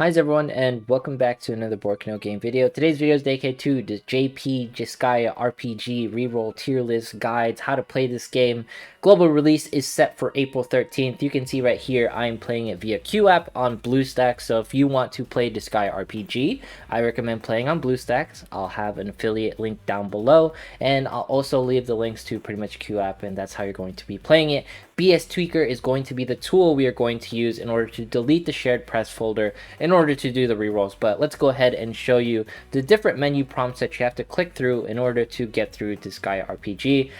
Hi everyone, and welcome back to another Board Canoe game video. Today's video is dedicated to the JP Disgaea RPG Reroll tier list guides, how to play this game. Global release is set for April 13th. You can see right here I am playing it via QApp on BlueStacks. So if you want to play Disgaea RPG, I recommend playing on BlueStacks. I'll have an affiliate link down below, and I'll also leave the links to pretty much QApp, and that's how you're going to be playing it. Bstweaker is going to be the tool we are going to use in order to delete the shared press folder in order to do the rerolls. But let's go ahead and show you the different menu prompts that you have to click through in order to get through Disgaea RPG.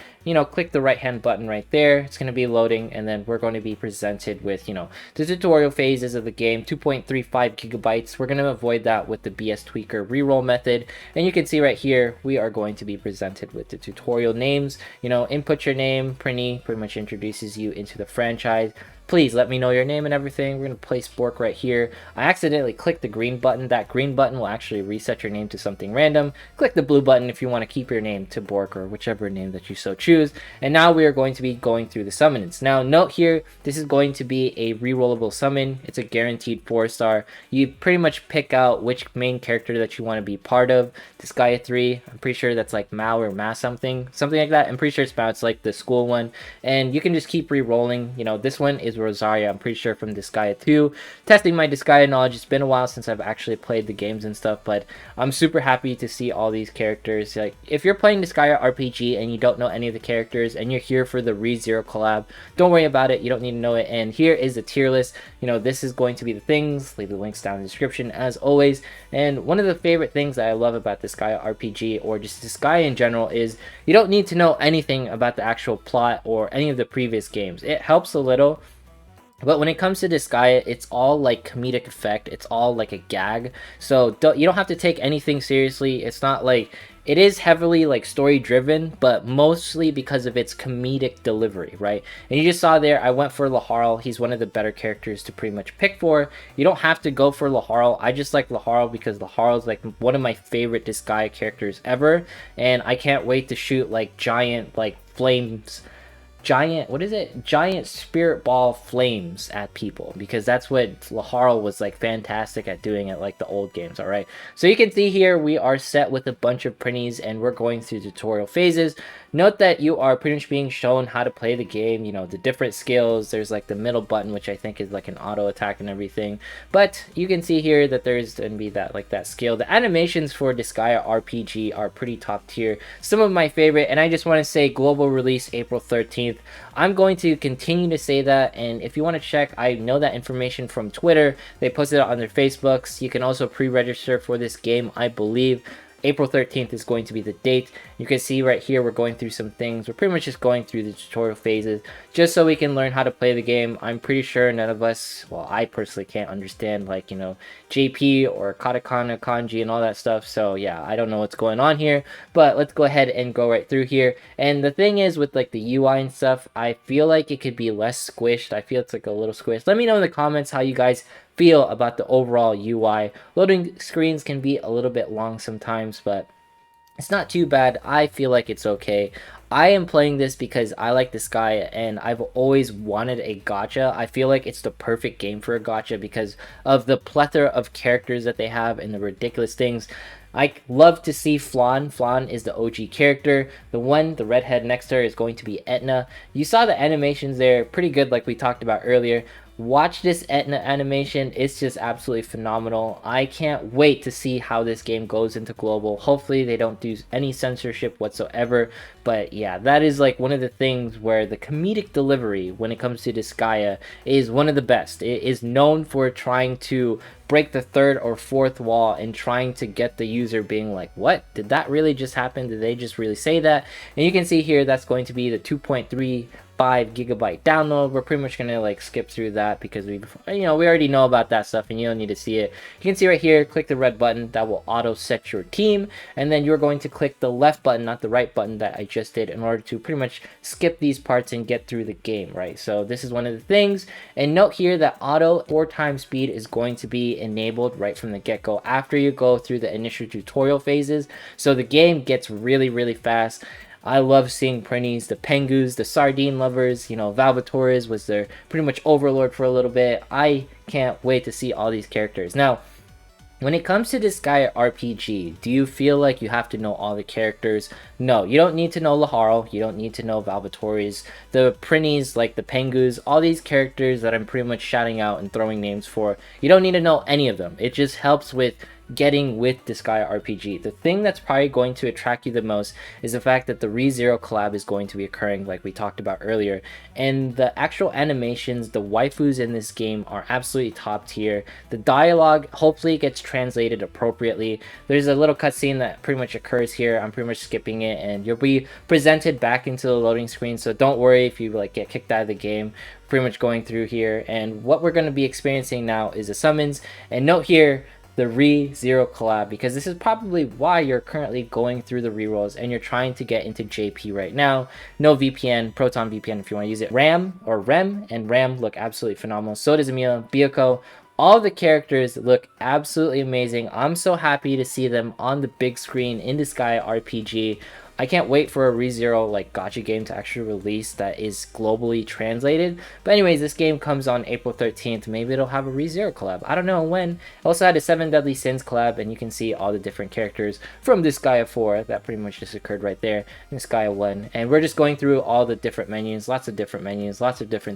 Click the right hand button right there. It's going to be loading, and then we're going to be presented with, the tutorial phases of the game, 2.35 gigabytes. We're going to avoid that with the Bstweaker reroll method. And you can see right here, we are going to be presented with the tutorial names. Input your name. Pretty much introduces you into the franchise. Please let me know your name and everything. We're going to place Bork right here. I accidentally clicked the green button. That green button will actually reset your name to something random. Click the blue button if you want to keep your name to Bork or whichever name that you so choose. And now we are going to be going through the summons. Now note here, this is going to be a rerollable summon. It's a guaranteed 4-star. You pretty much pick out which main character that you want to be part of. Disgaea 3, I'm pretty sure that's like Mao or Ma something like that. I'm pretty sure it's Mao. It's like the school one. And you can just keep re-rolling. This one is Rosaria, I'm pretty sure, from Disgaea 2. Testing my Disgaea knowledge. It's been a while since I've actually played the games and stuff, but I'm super happy to see all these characters. Like, if you're playing Disgaea RPG and you don't know any of the characters and you're here for the ReZero collab, don't worry about it. You don't need to know it. And here is the tier list. This is going to be the things. Leave the links down in the description as always. And one of the favorite things that I love about Disgaea RPG, or just Disgaea in general, is you don't need to know anything about the actual plot or any of the previous games. It helps a little, but when it comes to Disgaea, it's all like comedic effect. It's all like a gag. So you don't have to take anything seriously. It's not like, it is heavily like story driven, but mostly because of its comedic delivery, right? And you just saw there, I went for Laharl. He's one of the better characters to pretty much pick for. You don't have to go for Laharl. I just like Laharl because Laharl is like one of my favorite Disgaea characters ever. And I can't wait to shoot like giant like flames, giant spirit ball flames at people, because that's what Laharl was like fantastic at doing at like the old games. All right, so you can see here we are set with a bunch of printies and we're going through tutorial phases. Note that you are pretty much being shown how to play the game, the different skills. There's like the middle button, which I think is like an auto attack and everything, but you can see here that there's going to be that skill. The animations for Disgaea RPG are pretty top tier, some of my favorite, and I just want to say global release April 13th. I'm going to continue to say that, and if you want to check, I know that information from Twitter. They posted it on their Facebooks. You can also pre-register for this game, I believe. April 13th is going to be the date. You can see right here we're going through some things. We're pretty much just going through the tutorial phases just so we can learn how to play the game. I'm pretty sure none of us, well, I personally can't understand like, JP or katakana, kanji, and all that stuff. So yeah, I don't know what's going on here, but let's go ahead and go right through here. And the thing is with like the UI and stuff, I feel like it could be less squished. I feel it's like a little squished. Let me know in the comments how you guys feel about the overall UI. Loading screens can be a little bit long sometimes, but it's not too bad. I feel like it's okay. I am playing this because I like this guy and I've always wanted a gacha. I feel like it's the perfect game for a gacha because of the plethora of characters that they have and the ridiculous things. I love to see Flan. Flan is the OG character. The redhead next to her is going to be Etna. You saw the animations there, pretty good like we talked about earlier. Watch this Etna animation. It's just absolutely phenomenal. I can't wait to see how this game goes into global. Hopefully they don't do any censorship whatsoever. But yeah, that is like one of the things where the comedic delivery when it comes to Disgaea is one of the best. It is known for trying to break the third or fourth wall and trying to get the user being like, what? Did that really just happen? Did they just really say that? And you can see here that's going to be the 2.35 gigabyte download. We're pretty much gonna like skip through that because we already know about that stuff and you don't need to see it. You can see right here, click the red button that will auto set your team, and then you're going to click the left button, not the right button that I just did, in order to pretty much skip these parts and get through the game, right? So this is one of the things. And note here that auto 4x speed is going to be enabled right from the get-go after you go through the initial tutorial phases, so the game gets really fast. I love seeing printies, the Pengus, the Sardine Lovers, Valvatores was their pretty much overlord for a little bit. I can't wait to see all these characters. Now, When it comes to Disgaea RPG, do you feel like you have to know all the characters? No, you don't need to know Laharl, you don't need to know Valvatoris, the Prinnies, like the Pengus, all these characters that I'm pretty much shouting out and throwing names for. You don't need to know any of them. It just helps with getting with Disgaea RPG. The thing that's probably going to attract you the most is the fact that the ReZero collab is going to be occurring, like we talked about earlier, and the actual animations, the waifus in this game are absolutely top tier. The dialogue hopefully gets translated appropriately. There's a little cutscene that pretty much occurs here. I'm pretty much skipping it, and you'll be presented back into the loading screen, so don't worry if you like get kicked out of the game. Pretty much going through here, and what we're going to be experiencing now is the summons. And note here the ReZero collab, because this is probably why you're currently going through the rerolls and you're trying to get into JP right now. No VPN, ProtonVPN if you want to use it. Ram or Rem and Ram look absolutely phenomenal. So does Emil, Biyoko. All the characters look absolutely amazing. I'm so happy to see them on the big screen in Disgaea RPG. I can't wait for a ReZero like gacha game to actually release that is globally translated. But anyways, this game comes on April 13th. Maybe it'll have a ReZero collab. I don't know when. It also had a 7 Deadly Sins collab, and you can see all the different characters from Disgaea 4. That pretty much just occurred right there in Disgaea 1. And we're just going through all the different menus, lots of different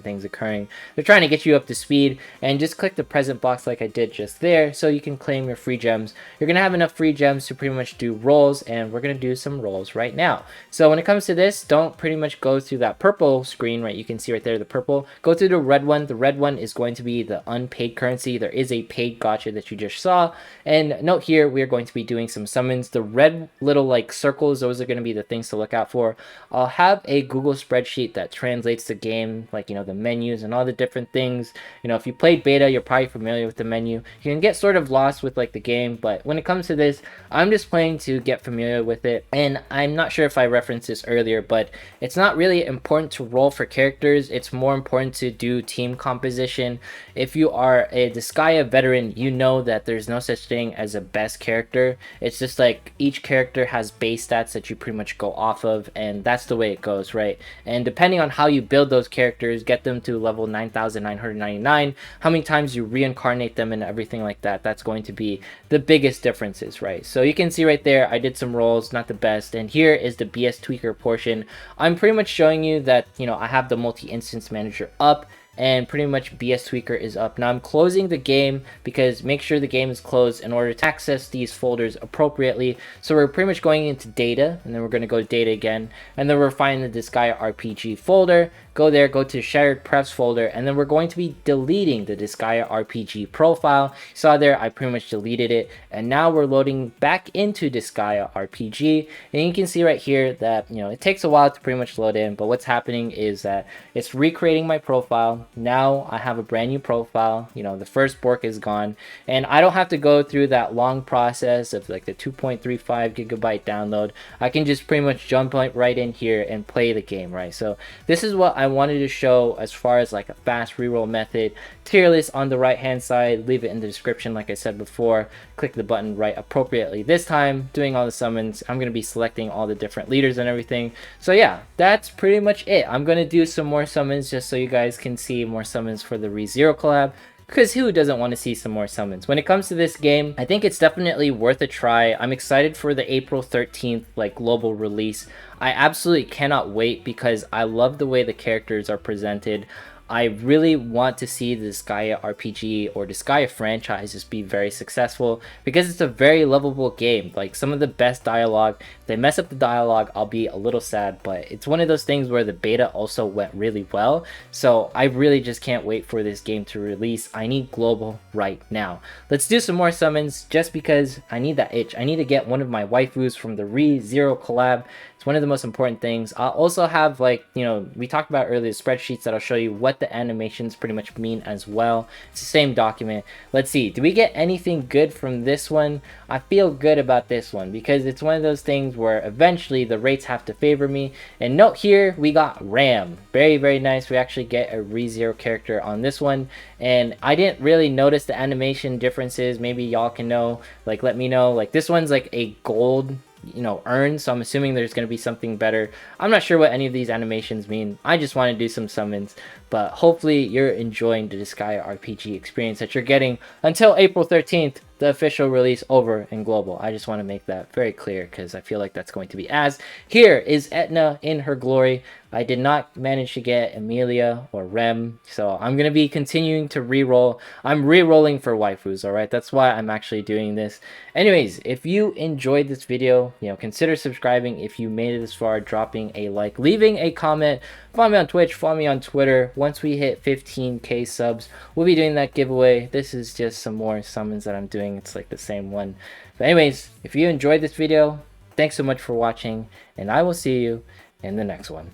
things occurring. They're trying to get you up to speed, and just click the present box like I did just there so you can claim your free gems. You're going to have enough free gems to pretty much do rolls, and we're going to do some rolls right now. So when it comes to this, don't pretty much go through that purple screen, right? You can see right there the purple. Go through the red one. The red one is going to be the unpaid currency. There is a paid gacha that you just saw. And note here, we're going to be doing some summons. The red little like circles, those are going to be the things to look out for. I'll have a Google spreadsheet that translates the game, like, you know, the menus and all the different things. You know, if you played beta, you're probably familiar with the menu. You can get sort of lost with like the game, but when it comes to this, I'm just playing to get familiar with it. And I'm not sure if I referenced this earlier, but it's not really important to roll for characters. It's more important to do team composition. If you are a Disgaea veteran, you know that there's no such thing as a best character. It's just like each character has base stats that you pretty much go off of, and that's the way it goes, right? And depending on how you build those characters, get them to level 9,999, how many times you reincarnate them and everything like that, that's going to be the biggest differences, right? So you can see right there, I did some rolls, not the best, and here is the Bstweaker portion. I'm pretty much showing you that, you know, I have the multi-instance manager up, and pretty much Bstweaker is up. Now I'm closing the game because make sure the game is closed in order to access these folders appropriately. So we're pretty much going into data, and then we're going to go to data again, and then we're finding the Disgaea RPG folder. Go there, go to shared prefs folder, and then we're going to be deleting the Disgaea RPG profile. You saw there, I pretty much deleted it, and now we're loading back into Disgaea RPG, and you can see right here that, you know, it takes a while to pretty much load in, but what's happening is that it's recreating my profile. Now I have a brand new profile. You know, the first bork is gone, and I don't have to go through that long process of like the 2.35 gigabyte download. I can just pretty much jump right in here and play the game, right? So this is what I wanted to show as far as like a fast reroll method. Tier list on the right hand side, leave it in the description like I said before. Click the button right appropriately. This time doing all the summons, I'm going to be selecting all the different leaders and everything. So yeah, that's pretty much it. I'm going to do some more summons just so you guys can see more summons for the ReZero collab, because who doesn't want to see some more summons? When it comes to this game, I think it's definitely worth a try. I'm excited for the April 13th like global release. I absolutely cannot wait because I love the way the characters are presented. I really want to see the Disgaea RPG or Disgaea franchise just be very successful because it's a very lovable game. Like some of the best dialogue, if they mess up the dialogue, I'll be a little sad, but it's one of those things where the beta also went really well. So I really just can't wait for this game to release. I need global right now. Let's do some more summons just because I need that itch. I need to get one of my waifus from the ReZero collab. It's one of the most important things. I'll also have, like, you know, we talked about earlier, spreadsheets that'll show you what the animations pretty much mean as well. It's the same document. Let's see, do we get anything good from this one? I feel good about this one because it's one of those things where eventually the rates have to favor me. And note here, we got Ram. Very, very nice. We actually get a ReZero character on this one. And I didn't really notice the animation differences. Maybe y'all can know, like, let me know. Like, this one's like a gold, you know, earned, so I'm assuming there's going to be something better. I'm not sure what any of these animations mean. I just want to do some summons, But hopefully you're enjoying the Disgaea RPG experience that you're getting until April 13th, the official release over in global. I just want to make that very clear because I feel like that's going to be as. Here is Etna in her glory. I did not manage to get Emilia or Rem, so I'm going to be continuing to reroll. I'm rerolling for waifus, alright? That's why I'm actually doing this. Anyways, if you enjoyed this video, consider subscribing if you made it this far, dropping a like, leaving a comment, follow me on Twitch, follow me on Twitter. Once we hit 15k subs, we'll be doing that giveaway. This is just some more summons that I'm doing. It's like the same one. But anyways, if you enjoyed this video, thanks so much for watching, and I will see you in the next one.